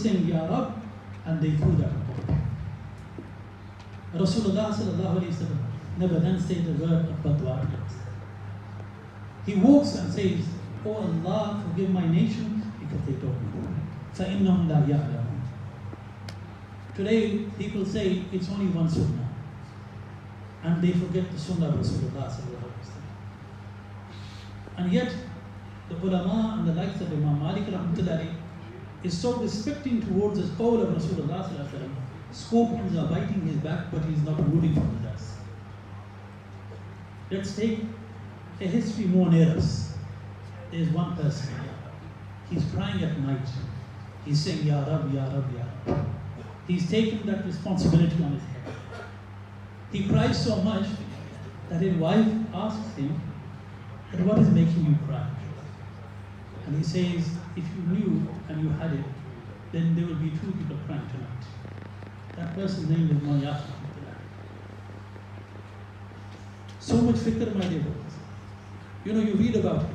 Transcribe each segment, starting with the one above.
saying Ya Rab, and they threw that away. Rasulullah sallallahu alayhi wa sallam never then said the word of badwa. He walks and says, Oh Allah, forgive my nation because they don't know. فَإِنَّهُمْ لَا يَعْلَمُونَ. Today, people say it's only one sunnah. And they forget the sunnah of Rasulullah sallallahu alayhi wa sallam. And yet, the ulama and the likes of Imam Malik rahmatullahi is so respecting towards the qawl of Rasulullah sallallahu alayhi wa sallam. Scorpions are biting his back, but he's not moving from the dust. Let's take a history more near us. There's one person. He's crying at night. He's saying, Ya Rab, Ya Rab, Ya Rab. He's taken that responsibility on his head. He cries so much that his wife asks him, "But what is making you cry?" And he says, if you knew and you had it, then there will be two people crying tonight. That person's name is Mayas. So much fikr, my dear brothers. You know, you read about it.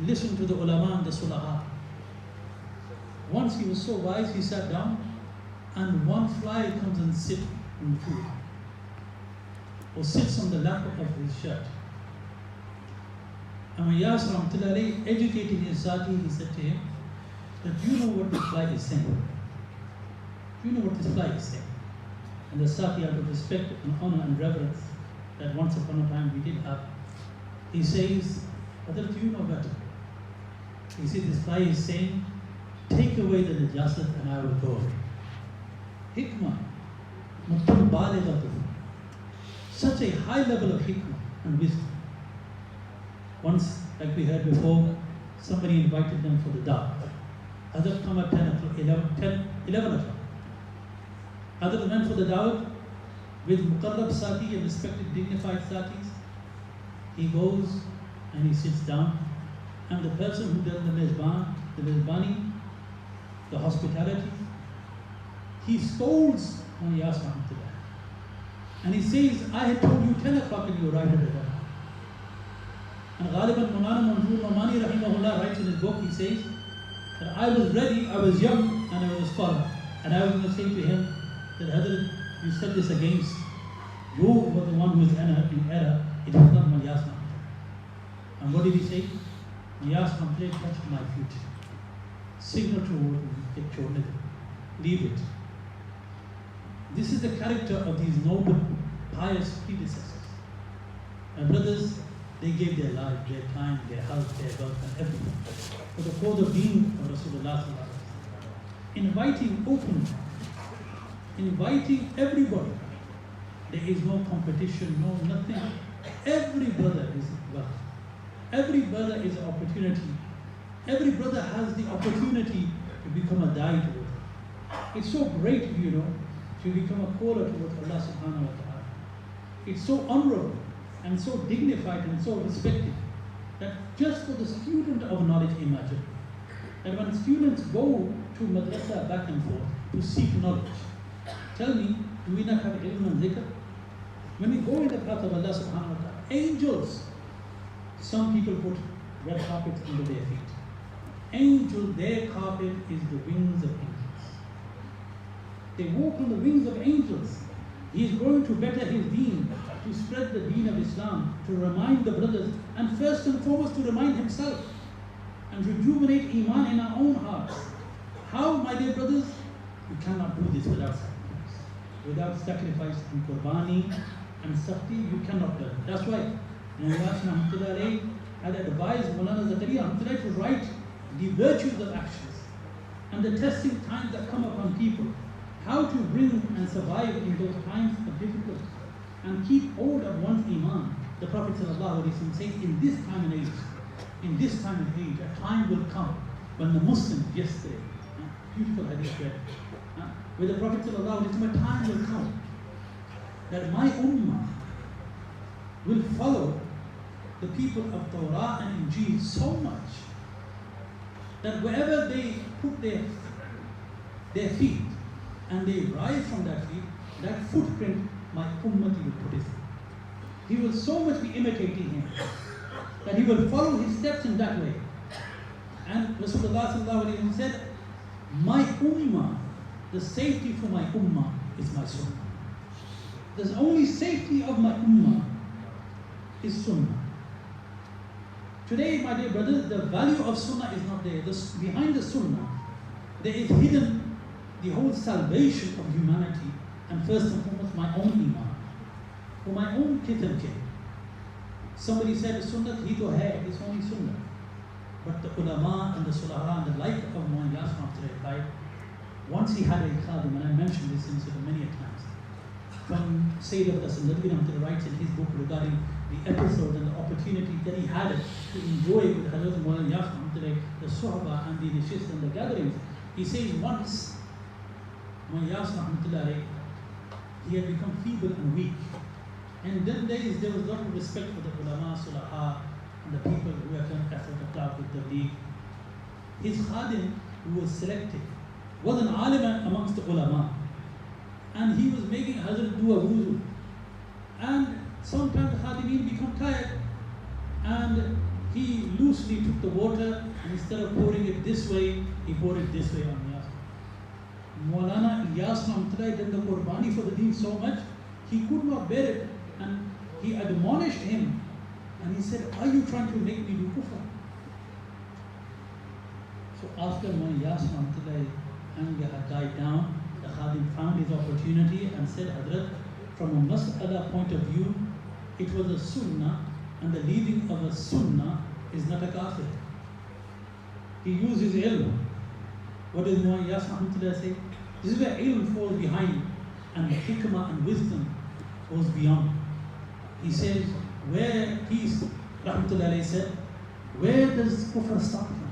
Listen to the ulama and the sulaha. Once he was so wise, he sat down and one fly comes and sits in the food or sits on the lap of his shirt. And when Yas Rahmatullahi educating his sati, he said to him, that do you know what this fly is saying? Do you know what this fly is saying? And the sati, out of respect and honor and reverence that once upon a time we did have, he says, Brother, do you know better? He said, this fly is saying, take away the najasat and I will go away. Hikmah, muttam balighatun. Such a high level of hikmah and wisdom. Once, like we heard before, somebody invited them for the dawah. Hazrat come at 11 o'clock. Hazrat went for the dawah with muqarrab sati and respected dignified satis. He goes and he sits down, and the person who does the mezbani, the hospitality, he scolds on Yas Rahmatullah. And he says, I had told you 10 o'clock and you arrived at 11. And Ghaliban Maulana Manzoor Nomani rahimahullah writes in his book, he says, that I was ready, I was young, and I was a scholar. And I was going to say to him that Hazrat, you said this against, you were the one who is in error, it was not Mayas Rahmatullah. And what did he say? Mayas Rahmatullah touched my feet. Signal to me, leave it. This is the character of these noble, pious predecessors. My brothers, they gave their life, their time, their health, their wealth, and everything for the cause of deen of Rasulullah sallallahu alaihi wasallam. Inviting openly, inviting everybody. There is no competition, no nothing. Every brother is welcome. Every brother is an opportunity. Every brother has the opportunity to become a da'i to it. It's so great, you know, to become a caller towards Allah subhanahu wa ta'ala. It's so honorable and so dignified and so respected that just for the student of knowledge, imagine that when students go to madrasa back and forth to seek knowledge, tell me, do we not have ilm and zikr? When we go in the path of Allah subhanahu wa ta'ala, angels, some people put red carpets under their feet. Angel, their carpet is the wings of angels. They walk on the wings of angels. He is going to better his deen, to spread the deen of Islam, to remind the brothers, and first and foremost to remind himself, and rejuvenate iman in our own hearts. How, my dear brothers? You cannot do this without sacrifice. Without sacrifice and qurbani and sakti, you cannot do it. That's why Muhammad Rahmatullah had advised Maulana Zakaria to write the virtues of actions and the testing times that come upon people, how to bring and survive in those times of difficulty and keep hold of one's iman. The Prophet ﷺ says, in this time and age, a time will come when the Muslims, yesterday, beautiful hadith read, where the Prophet ﷺ, a time will come that my ummah will follow the people of Torah and Injil so much that wherever they put their feet and they rise from that feet, that footprint my ummati will put his feet. He will so much be imitating him that he will follow his steps in that way. And Rasulullah sallallahu alaihi wasallam said My ummah, the safety for my ummah is my sunnah. The only safety of my ummah is sunnah. Today, my dear brothers, the value of sunnah is not there. Behind the sunnah, there is hidden the whole salvation of humanity, and first and foremost, my own iman, for my own kith and kin. Somebody said, sunnah hi to hai, it's only sunnah. But the ulama and the sulaha and the like of Mu'in Yasir replied, once he had a khadim, and I mentioned this incident many a times, from Sayyid Abdul writes in his book regarding the episode and the opportunity that he had to enjoy with Hazrat Mu'in Yasir, the suhaba and the nishis and the gatherings. He says once, Mu'in Yasir, he had become feeble and weak. And then there was a lot of respect for the ulama, sulaha, and the people who have done effort to talk with the league. His khadim, who was selected, was an alim amongst the ulama. And he was making Hazrat do a wuzu. And sometimes the khadimeen become tired. And he loosely took the water, and instead of pouring it this way, he poured it this way on Yasir. Maulana Ilyas did the qurbani for the deen so much, he could not bear it. And he admonished him. And he said, are you trying to make me do kufr? So after Mu'in Yasir anger had died down, the khadim found his opportunity and said, Hazrat, from a mas'ala point of view, it was a sunnah, and the leaving of a sunnah is not a kafir. He used his ilm. What does Mu'in Yasir say? This is where ilm falls behind, and the hikmah and wisdom goes beyond. He says, where peace, rahmatullahi said, where does kufr start from?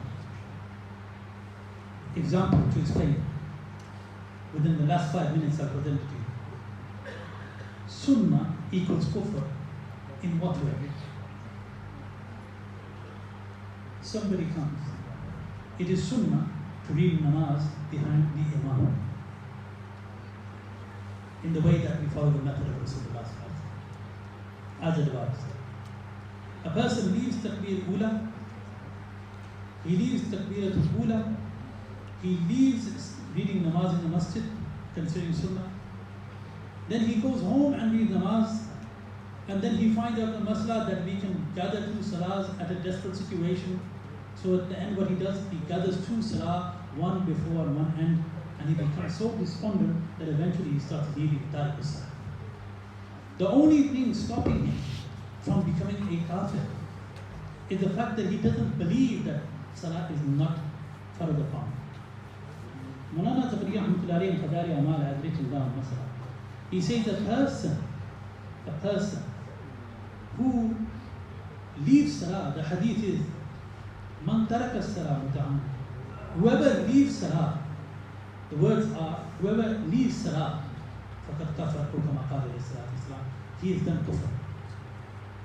Example to explain. Within the last 5 minutes I'll present it to you. Sunnah equals kufr. In what way? Somebody comes. It is sunnah to read namaz behind the imam, in the way that we follow the method of Rasulullah as advised. A person leaves takbir ula, he leaves takbir ula, he leaves reading namaz in the masjid, considering sunnah. Then he goes home and reads namaz, and then he finds out the masla that we can gather 2 salahs at a desperate situation. So at the end what he does, he gathers 2 salah, one before and one end, and he becomes so despondent that eventually he starts leaving tariq salah. The only thing stopping him from becoming a kafir is the fact that he doesn't believe that salah is not farad upon. Maulana Zakariya Ahmatullahi and Khadari Amal had written down masala. He says a person who leaves salah, the hadith is man taraka salah muta'amman. Whoever leaves salah, the words are, whoever leaves salah, faqad kafar kama qala Islam, he is done kufr.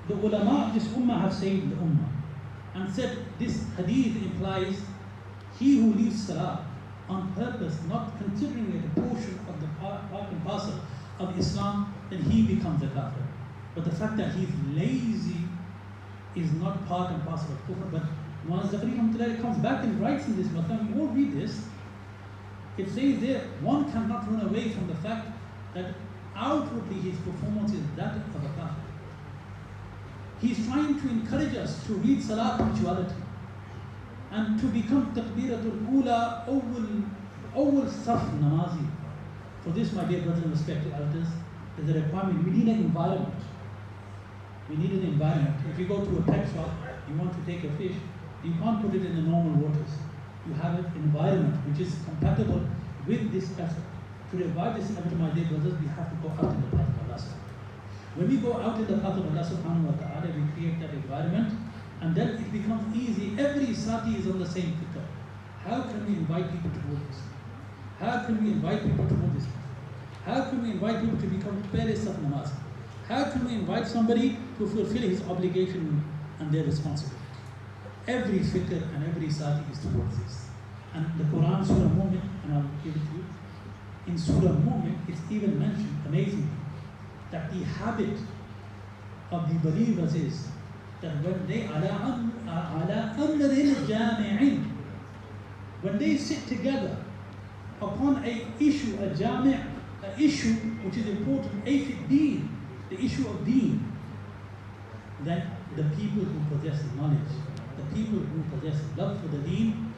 The ulama of this ummah have saved the ummah and said this hadith implies he who leaves salah on purpose, not considering it a portion of the part and parcel of Islam, then he becomes a kafir. But the fact that he's lazy is not part and parcel of kufr. But Mu'in Yasir comes back and writes in this matter, you won't read this. It says there, one cannot run away from the fact that outwardly his performance is that of a kafir. He's trying to encourage us to read salah punctuality and to become takbiratul ula awwal saf namazi. For this, my dear brothers and respected elders, there's a requirement. We need an environment. We need an environment. If you go to a pet shop, you want to take a fish, you can't put it in the normal waters. You have an environment which is compatible with this effort. To revive this effort, my dear brothers, we have to go out in the path of Allah. When we go out in the path of Allah subhanahu wa ta'ala, we create that environment, and then it becomes easy. Every sati is on the same fikr. How can we invite people towards this? How can we invite people towards this? How can we invite people to become pairs of namaz? How can we invite somebody to fulfill his obligation and their responsibility? Every fikr and every sati is towards this. And the Quran, Surah Mu'min, and I'll give it to you. In Surah Mu'min, it's even mentioned, amazingly, that the habit of the believers is that when they when they sit together upon a issue, a jami', an issue which is important, a deen, the issue of deen, then the people who possess knowledge, the people who possess love for the deen,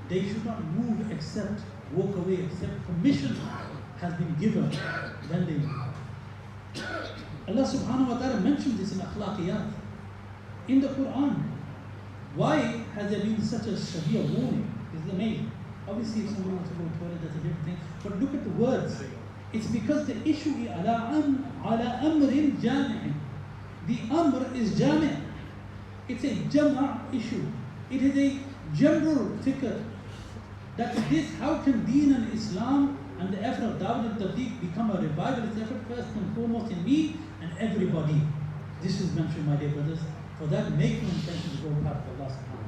they should not move except, walk away except permission has been given, then they move. Allah subhanahu wa ta'ala mentioned this in akhlaqiyat, in the Quran. Why has there been such a severe warning? This is amazing. Obviously, if someone wants to go to the toilet, that's a different thing. But look at the words. It's because the issue is ala amrin jami'. The amr is jami'. It's a jama' issue. It is a general fikr. That this, how can deen and Islam and the effort of Dawud and Tabligh become a revivalist effort first and foremost in me and everybody. This is mentioned, my dear brothers. For that, make your intention to go part of Allah subhanahu wa ta'ala.